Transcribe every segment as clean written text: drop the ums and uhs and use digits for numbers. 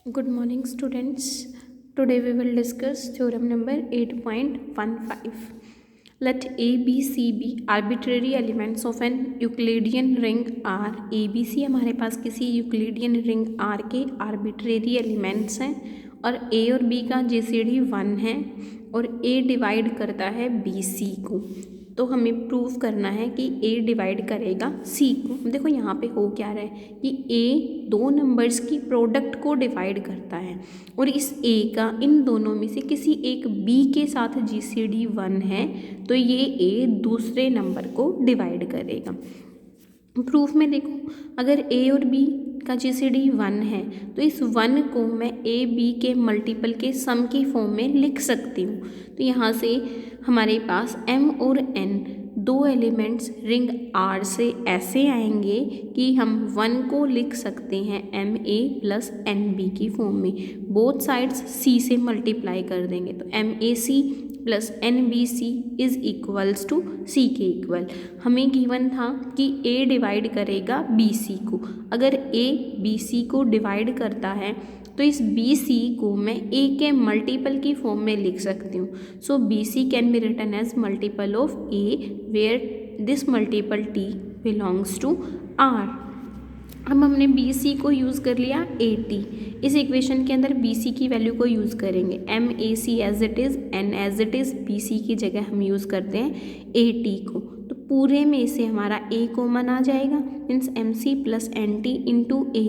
Good morning, students. Today we will discuss theorem number 8.15. Let A, B, C be arbitrary elements of an Euclidean ring R. A, B, C हमारे पास किसी Euclidean ring R के arbitrary elements हैं और A और B का GCD 1 है और A divide करता है BC को। तो हमें प्रूव करना है कि A डिवाइड करेगा C को। देखो यहाँ पे हो क्या रहा है कि A दो नंबर्स की प्रोडक्ट को डिवाइड करता है और इस A का इन दोनों में से किसी एक B के साथ GCD 1 है, तो ये A दूसरे नंबर को डिवाइड करेगा। प्रूफ में देखो, अगर A और B का GCD 1 है तो इस 1 को मैं A B के मल्टीपल के सम की फॉर्म में लिख सकती हूँ। तो यहाँ से हमारे पास M और N दो एलिमेंट्स रिंग R से ऐसे आएंगे कि हम 1 को लिख सकते हैं MA प्लस NB की फॉर्म में। बोथ साइड्स C से मल्टीप्लाई कर देंगे तो MAC plus NBC is equals to C के इक्वल। हमें गिवन था कि A डिवाइड करेगा BC को। अगर A BC को डिवाइड करता है तो इस BC को मैं A के मल्टीपल की फॉर्म में लिख सकती हूँ। So BC can be written as multiple of A where this multiple T belongs to R। अब हमने BC को यूज़ कर लिया AT। इस इक्वेशन के अंदर BC की वैल्यू को यूज़ करेंगे MAC as it is, N as it is, BC की जगह हम यूज़ करते हैं AT को। तो पूरे में से हमारा A कॉमन आ जाएगा, means MC plus NT into A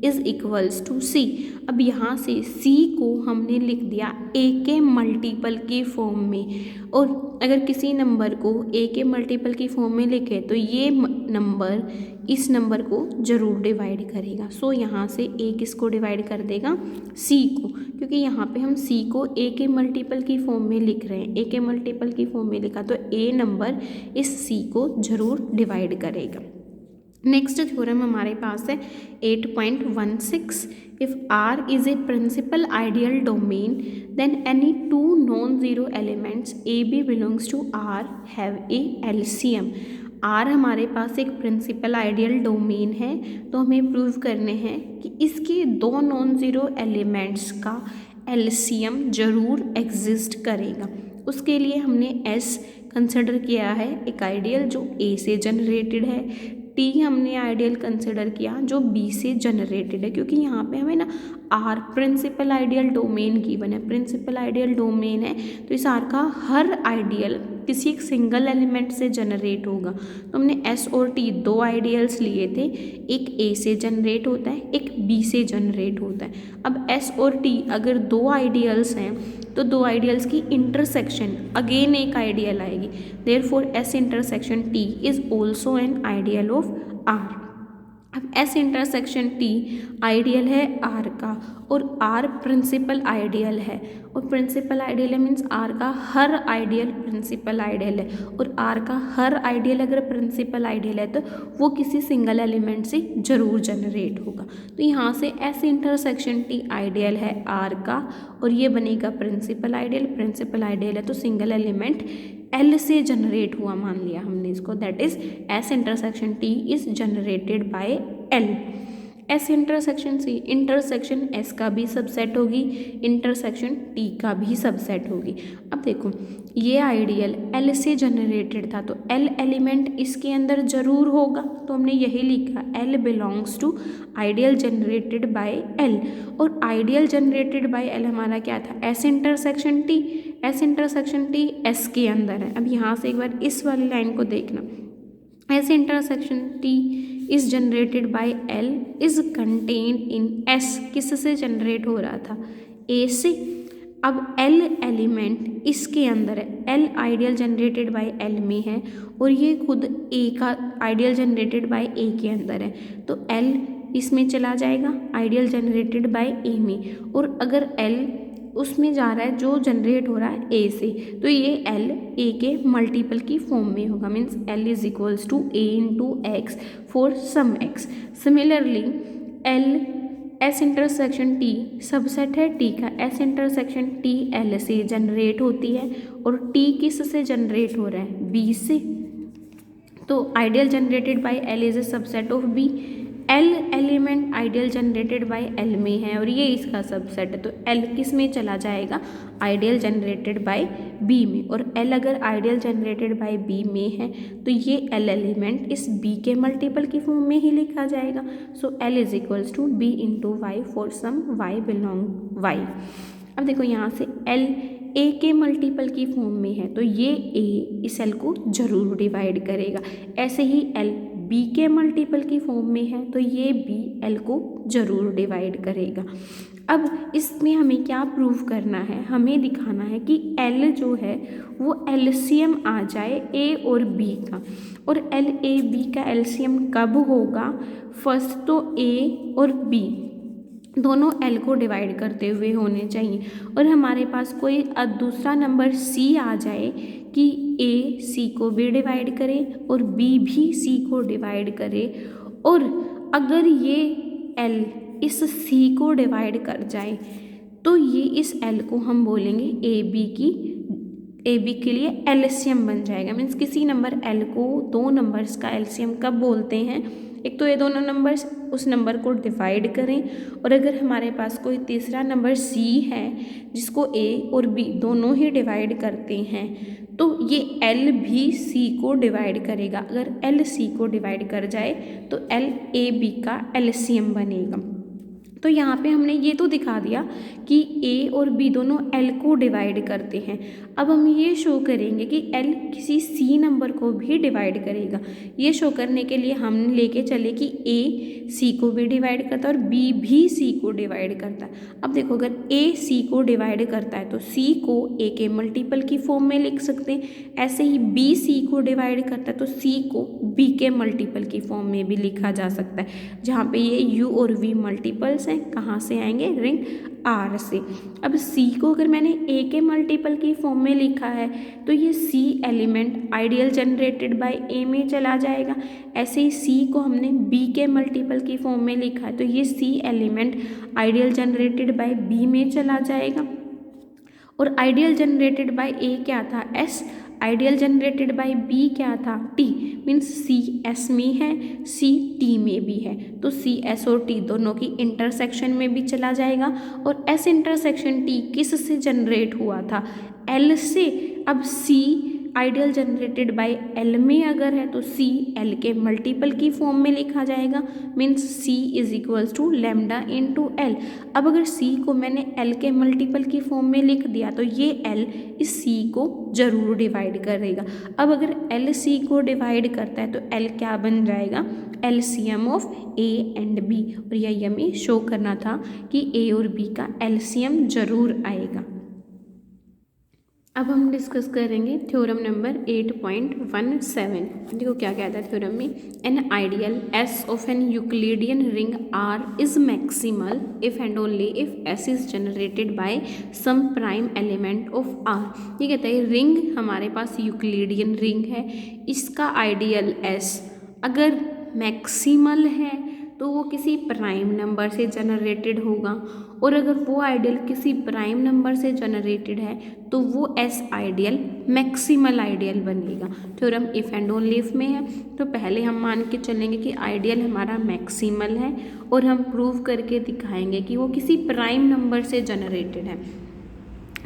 is equals to C। अब यहाँ से C को हमने लिख दिया A के मल्टीपल की फॉर्म में, और अगर किसी नंबर को A के मल्टीपल की फॉर्म में लिखे तो ये नंबर इस नंबर को जरूर डिवाइड करेगा। सो यहाँ से A किसको डिवाइड कर देगा? C को, क्योंकि यहाँ पे हम C को A के मल्टीपल की फॉर्म में लिख रहे हैं। A के मल्टीपल की फॉर्म में लिखा तो A नंबर इस C को जरूर डिवाइड करेगा। नेक्स्ट थ्योरम हमारे पास है 8.16। If R is a principal ideal domain then any two non zero elements A B belongs to R have a LCM। R हमारे पास एक प्रिंसिपल आइडियल डोमेन है, तो हमें प्रूव करने हैं कि इसके दो नॉन ज़ीरो एलिमेंट्स का LCM जरूर एग्जिस्ट करेगा। उसके लिए हमने S कंसिडर किया है एक आइडियल जो A से जनरेटेड है, T हमने आइडियल कंसिडर किया जो B से जनरेटेड है, क्योंकि यहाँ पे हमें ना R principal ideal domain given है। प्रिंसिपल आइडियल डोमेन है तो इस R का हर आइडियल किसी एक सिंगल एलिमेंट से जनरेट होगा। तो हमने S और T दो आइडियल्स लिए थे, एक A से जनरेट होता है, एक B से जनरेट होता है। अब S और T अगर दो आइडियल्स हैं तो दो आइडियल्स की इंटरसेक्शन अगेन एक आइडियल आएगी। Therefore S intersection T is also an ideal of R। अब S इंटरसेक्शन T आइडियल है R का और R प्रिंसिपल आइडियल है, और प्रिंसिपल आइडियल है मीन्स R का हर आइडियल प्रिंसिपल आइडियल है, और R का हर आइडियल अगर प्रिंसिपल आइडियल है तो वो किसी सिंगल एलिमेंट से जरूर जनरेट होगा। तो यहाँ से S इंटरसेक्शन T आइडियल है R का और ये बनेगा प्रिंसिपल आइडियल। प्रिंसिपल आइडियल है तो सिंगल एलिमेंट L से जनरेट हुआ मान लिया हमने इसको, that is S intersection T is generated by L। S intersection C intersection S का भी सबसेट होगी, इंटरसेक्शन T का भी सबसेट होगी। अब देखो ये आइडियल L से जनरेटेड था तो L एलिमेंट इसके अंदर जरूर होगा, तो हमने यही लिखा L belongs to ideal generated by L। और आइडियल जनरेटेड बाय L हमारा क्या था? S intersection T। S intersection T S के अंदर है। अब यहाँ से एक बार इस वाली लाइन को देखना, S intersection T is generated by L is contained in S। किससे जनरेट हो रहा था? A से। अब L एलिमेंट इसके अंदर है, L ideal generated by L में है और ये खुद A का आइडियल जनरेटेड बाय A के अंदर है, तो L इसमें चला जाएगा आइडियल जनरेटेड बाय A में, और अगर L उसमें जा रहा है जो जनरेट हो रहा है A से, तो ये L A के मल्टीपल की फॉर्म में होगा, means L is equals to A into X for some X। Similarly L S intersection T subset है T का, S इंटरसेक्शन T L से जनरेट होती है और T किस से जनरेट हो रहा है? B से। तो ideal generated by L is a subset of B। L element ideal generated by L में है और ये इसका सबसेट है, तो एल किस में चला जाएगा, आइडियल जनरेटेड बाय बी में। और एल अगर आइडियल जनरेटेड बाय बी में है तो ये एल एलिमेंट इस बी के मल्टीपल की फॉर्म में ही लिखा जाएगा। So L is equals to B into Y for some Y belong Y. अब देखो यहाँ से एल ए के मल्टीपल की फॉर्म में है तो ये ए इस एल को जरूर डिवाइड करेगा। ऐसे ही एल बी के मल्टीपल की फॉर्म में है तो ये बी एल को जरूर डिवाइड करेगा। अब इसमें हमें क्या प्रूव करना है, हमें दिखाना है कि एल जो है वो एलसीएम आ जाए ए और बी का। और एल ए बी का एलसीएम कब होगा, फर्स्ट तो ए और बी दोनों एल को डिवाइड करते हुए होने चाहिए। और हमारे पास कोई दूसरा नंबर सी आ जाए कि ए सी को भी डिवाइड करे और बी भी सी को डिवाइड करे। और अगर ये एल इस सी को डिवाइड कर जाए तो ये इस एल को हम बोलेंगे ए बी के लिए एलसीएम बन जाएगा। मीन्स किसी नंबर एल को दो नंबर्स का एलसीएम कब बोलते हैं, एक तो ये दोनों नंबर्स उस नंबर को डिवाइड करें और अगर हमारे पास कोई तीसरा नंबर सी है जिसको ए और बी दोनों ही डिवाइड करते हैं तो ये एल भी सी को डिवाइड करेगा। अगर एल सी को डिवाइड कर जाए तो एल ए बी का एलसीएम बनेगा। तो यहाँ पे हमने ये तो दिखा दिया कि ए और बी दोनों एल को डिवाइड करते हैं। अब हम ये शो करेंगे कि एल किसी सी नंबर को भी डिवाइड करेगा। ये शो करने के लिए हम लेके चले कि ए सी को भी डिवाइड करता है और बी भी सी को डिवाइड करता है। अब देखो अगर ए सी को डिवाइड करता है तो सी को ए के मल्टीपल की फॉर्म में लिख सकते हैं। ऐसे ही बी सी को डिवाइड करता है तो सी को बी के मल्टीपल की फॉर्म में भी लिखा जा सकता है, जहाँ पे ये यू और वी मल्टीपल्स हैं। कहाँ से आएंगे, रिंग आर से। अब सी को अगर मैंने ए के मल्टीपल की फॉर्म में लिखा है तो ये C element ideal generated by ए में चला जाएगा। ऐसे ही सी को हमने बी के मल्टीपल की फॉर्म में लिखा है तो ये C element ideal generated by B में चला जाएगा। और आइडियल जनरेटेड बाय ए क्या था, S. Ideal generated by B क्या था, टी। मीन्स सी एस में है, सी टी में भी है तो सी एस और टी दोनों की इंटरसेक्शन में भी चला जाएगा। और एस इंटरसेक्शन टी किस से जनरेट हुआ था, एल से। अब C ideal generated by L में अगर है तो सी एल के मल्टीपल की फॉर्म में लिखा जाएगा। Means C is equals to lambda into L. अब अगर सी को मैंने एल के मल्टीपल की फॉर्म में लिख दिया तो ये एल इस सी को जरूर डिवाइड करेगा। अब अगर एल सी को डिवाइड करता है तो एल क्या बन जाएगा, LCM of A and B. और यही हमें शो करना था कि ए और बी का एलसीएम जरूर आएगा। अब हम डिस्कस करेंगे थ्योरम नंबर 8.17। देखो क्या कहता है थ्योरम में, an ideal S of an Euclidean ring R is maximal if and only if S is generated by some prime element of R. ये कहता है रिंग हमारे पास यूक्लिडियन रिंग है, इसका आइडियल एस अगर मैक्सिमल है तो वो किसी प्राइम नंबर से जनरेटेड होगा। और अगर वो आइडियल किसी प्राइम नंबर से जनरेटेड है तो वो एस आइडियल मैक्सिमल आइडियल बनेगा। Theorem if and only if में है तो पहले हम मान के चलेंगे कि आइडियल हमारा मैक्सिमल है और हम प्रूव करके दिखाएंगे कि वो किसी प्राइम नंबर से जनरेटेड है।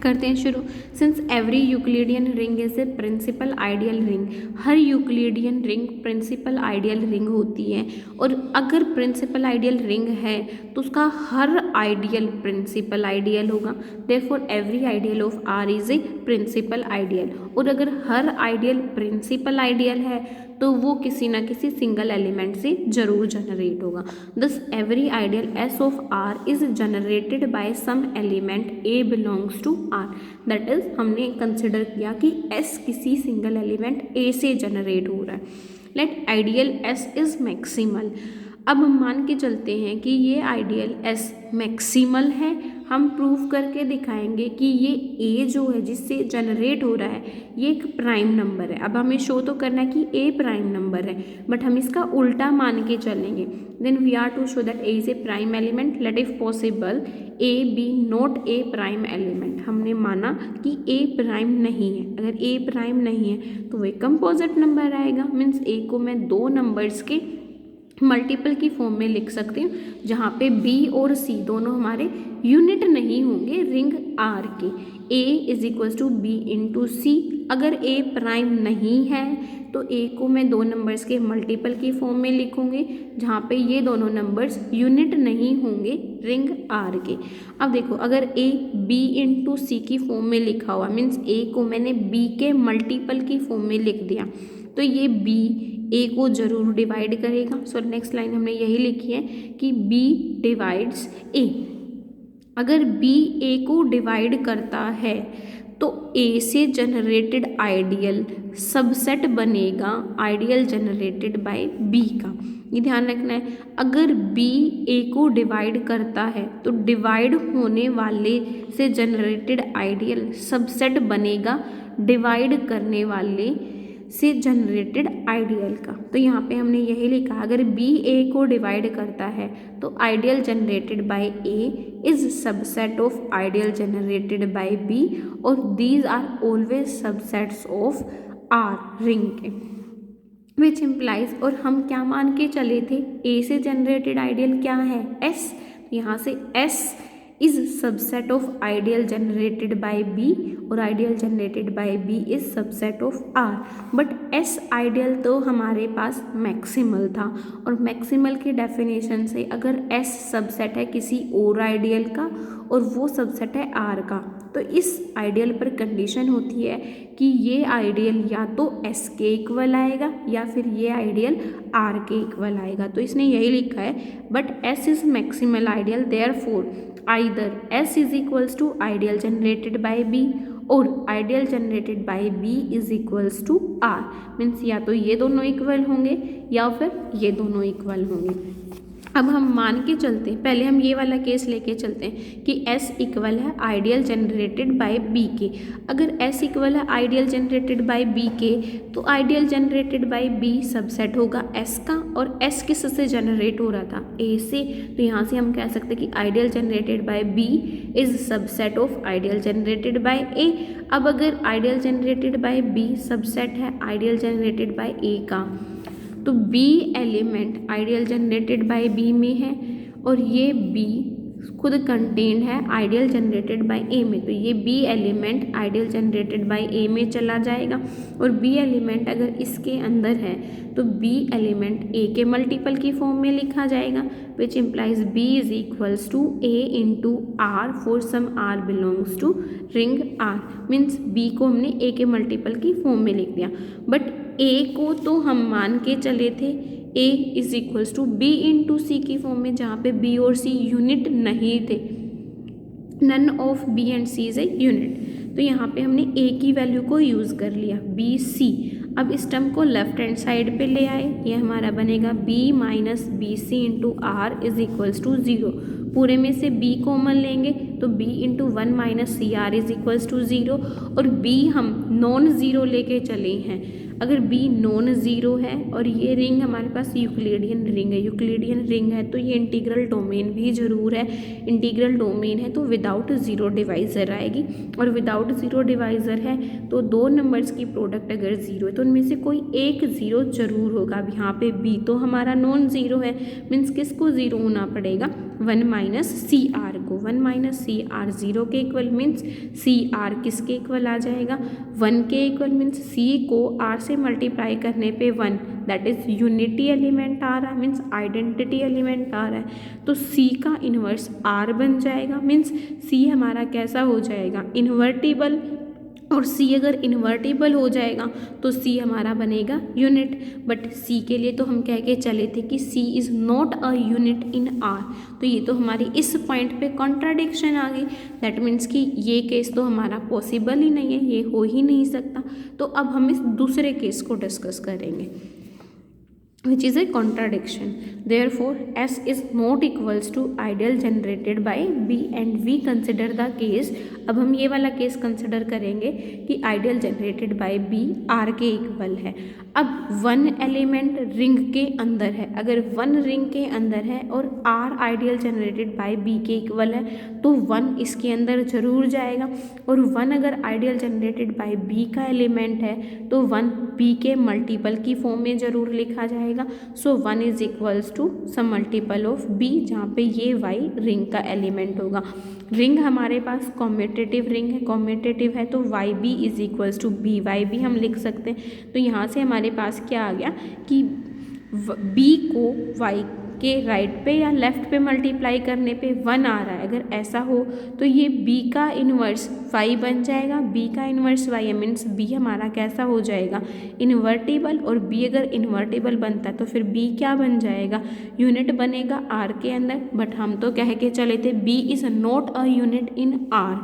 करते हैं शुरू। Since every Euclidean ring is a principal ideal ring, हर Euclidean ring principal ideal ring होती है। और अगर प्रिंसिपल आइडियल रिंग है तो उसका हर आइडियल प्रिंसिपल आइडियल होगा। Therefore every ideal of R is a principal ideal. और अगर हर आइडियल प्रिंसिपल आइडियल है तो वो किसी ना किसी सिंगल एलिमेंट से जरूर जनरेट होगा। Thus every ideal S of R is generated by some element A belongs to R. That is हमने कंसिडर किया कि एस किसी सिंगल एलिमेंट ए से जनरेट हो रहा है। Let ideal S is maximal. अब हम मान के चलते हैं कि ये आइडियल एस मैक्सिमल है। हम प्रूव करके दिखाएंगे कि ये ए जो है जिससे जनरेट हो रहा है ये एक प्राइम नंबर है। अब हमें शो तो करना है कि ए प्राइम नंबर है, बट हम इसका उल्टा मान के चलेंगे। Then we are to show that A is a prime element, let if possible A be not a prime element. हमने माना कि ए प्राइम नहीं है। अगर ए प्राइम नहीं है तो वह कंपोजिट नंबर आएगा। मीन्स ए को मैं दो नंबर्स के मल्टीपल की फॉर्म में लिख सकते हैं, जहाँ पे बी और सी दोनों हमारे यूनिट नहीं होंगे रिंग आर के। A is equals to B into C. अगर ए प्राइम नहीं है तो ए को मैं दो नंबर्स के मल्टीपल की फॉर्म में लिखूंगी, जहाँ पे ये दोनों नंबर्स यूनिट नहीं होंगे रिंग आर के। अब देखो, अगर ए बी इंटू सी की फॉर्म में लिखा हुआ मीन्स ए को मैंने बी के मल्टीपल की फॉर्म में लिख दिया, तो ये बी ए को जरूर डिवाइड करेगा। सो नेक्स्ट लाइन हमने यही लिखी है कि बी डिवाइड्स ए। अगर बी ए को डिवाइड करता है तो ए से जनरेटेड आइडियल सबसेट बनेगा आइडियल जनरेटेड बाय बी का। ये ध्यान रखना है, अगर बी ए को डिवाइड करता है तो डिवाइड होने वाले से जनरेटेड आइडियल सबसेट बनेगा डिवाइड करने वाले से जनरेटेड आइडियल का। तो यहाँ पे हमने यही लिखा, अगर बी ए को डिवाइड करता है तो ideal generated by A is subset of ideal generated by B और these are always subsets of R ring के, विच इम्प्लाइज। और हम क्या मान के चले थे, ए से जनरेटेड आइडियल क्या है, एस। यहाँ से S is subset of ideal generated by B और ideal generated by B is subset of R. But S ideal तो हमारे पास मैक्सिमल था, और मैक्सिमल की डेफिनेशन से अगर एस सबसेट है किसी और आइडियल का और वो सबसेट है आर का, तो इस आइडियल पर कंडीशन होती है कि ये आइडियल या तो एस के इक्वल आएगा या फिर ये आइडियल आर के इक्वल आएगा। तो इसने यही लिखा है, but S is maximal ideal, therefore either S is equals to ideal generated by B और ideal generated by B is equals to R। Means या तो ये दोनों इक्वल होंगे या फिर ये दोनों इक्वल होंगे। अब हम मान के चलते हैं, पहले हम ये वाला केस लेके चलते हैं कि S इक्वल है आइडियल जनरेटेड बाय B के। अगर S इक्वल है आइडियल जनरेटेड बाय B के तो ideal generated bye B subset होगा S का, और S किस से जनरेट हो रहा था, A से। तो यहाँ से हम कह सकते हैं कि ideal generated bye B is subset of ideal generated bye A। अब अगर ideal generated bye B subset है आइडियल जनरेटेड बाय A का, तो B element ideal generated bye B में है और ये B खुद कंटेंट है आइडियल जनरेटेड बाय A में, तो ये B element ideal generated bye A में चला जाएगा। और B एलिमेंट अगर इसके अंदर है तो B एलिमेंट A के मल्टीपल की फॉर्म में लिखा जाएगा, which implies B is equals to A into R for some R belongs to ring R। Means B को हमने A के मल्टीपल की फॉर्म में लिख दिया, बट A को तो हम मान के चले थे A is equals to B into C की फॉर्म में, जहाँ पे B और C यूनिट नहीं थे, none of B and C is a unit. तो यहाँ पे हमने A की वैल्यू को यूज़ कर लिया B C। अब इस टर्म को लेफ्ट हैंड साइड पे ले आए, ये हमारा बनेगा B minus B C into R is equals to 0। पूरे में से B कॉमन लेंगे तो B into 1 minus C R is equals to 0, और B हम नॉन ज़ीरो लेके चले हैं। अगर B नॉन ज़ीरो है और ये रिंग हमारे पास यूक्लिडियन रिंग है, यूक्लिडियन रिंग है तो ये इंटीग्रल डोमेन भी ज़रूर है। इंटीग्रल डोमेन है तो विदाउट ज़ीरो डिवाइज़र आएगी, और विदाउट ज़ीरो डिवाइज़र है तो दो नंबर्स की प्रोडक्ट अगर ज़ीरो है तो उनमें से कोई एक ज़ीरो ज़रूर होगा। अब यहाँ पे B तो हमारा नॉन ज़ीरो है, मीन्स किसको ज़ीरो होना पड़ेगा, 1 माइनस सी आर को। 1 माइनस सी आर 0 के इक्वल मीन्स सी आर किसके इक्वल आ जाएगा, 1 के इक्वल मीन्स C को R से मल्टीप्लाई करने पे 1, दैट इज यूनिटी एलिमेंट आ रहा है, मीन्स आइडेंटिटी एलिमेंट आ रहा है, तो C का इन्वर्स R बन जाएगा। मीन्स C हमारा कैसा हो जाएगा, इन्वर्टिबल, और C अगर इन्वर्टिबल हो जाएगा तो C हमारा बनेगा यूनिट। बट C के लिए तो हम कह के चले थे कि C is not a unit in R, तो ये तो हमारी इस पॉइंट पे कॉन्ट्राडिक्शन आ गई। दैट मीन्स कि ये केस तो हमारा पॉसिबल ही नहीं है, ये हो ही नहीं सकता। तो अब हम इस दूसरे केस को डिस्कस करेंगे, which is a contradiction. Therefore, S is not equals to ideal generated by B and we consider the case। अब हम ये वाला केस कंसिडर करेंगे कि ideal generated bye B R के इक्वल है। अब 1 एलिमेंट रिंग के अंदर है, अगर 1 रिंग के अंदर है और R ideal generated bye B के इक्वल है तो 1 इसके अंदर जरूर जाएगा, और 1 अगर आइडियल जनरेटेड बाय B का एलिमेंट है तो 1 बी के मल्टीपल की फॉर्म में ज़रूर लिखा जाएगा। So 1 is equals to some multiple of B, जहाँ पे ये वाई रिंग का एलिमेंट होगा। रिंग हमारे पास कॉम्यूटेटिव रिंग है, कॉम्यूटेटिव है तो Y B is equals to B Y भी हम लिख सकते हैं। तो यहाँ से हमारे पास क्या आ गया कि बी को वाई के राइट पे या लेफ्ट पे मल्टीप्लाई करने पे 1 आ रहा है। अगर ऐसा हो तो ये बी का इन्वर्स वाई बन जाएगा। बी का इन्वर्स वाई मीन्स बी हमारा कैसा हो जाएगा, इन्वर्टिबल। और बी अगर इन्वर्टिबल बनता है तो फिर बी क्या बन जाएगा, यूनिट बनेगा आर के अंदर। बट हम तो कह के चले थे B is not a unit in R,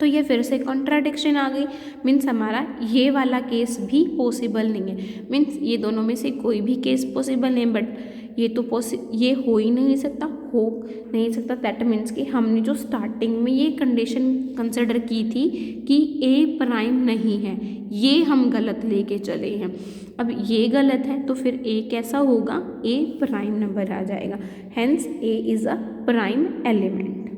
तो ये फिर से कॉन्ट्राडिक्शन आ गई। मीन्स हमारा ये वाला केस भी पॉसिबल नहीं है। मीन्स ये दोनों में से कोई भी केस पॉसिबल नहीं, बट ये हो ही नहीं सकता, दैट मीन्स कि हमने जो स्टार्टिंग में ये कंडीशन कंसिडर की थी कि ए प्राइम नहीं है, ये हम गलत लेके चले हैं। अब ये गलत है तो फिर ए कैसा होगा, ए प्राइम नंबर आ जाएगा। Hence A is a prime element.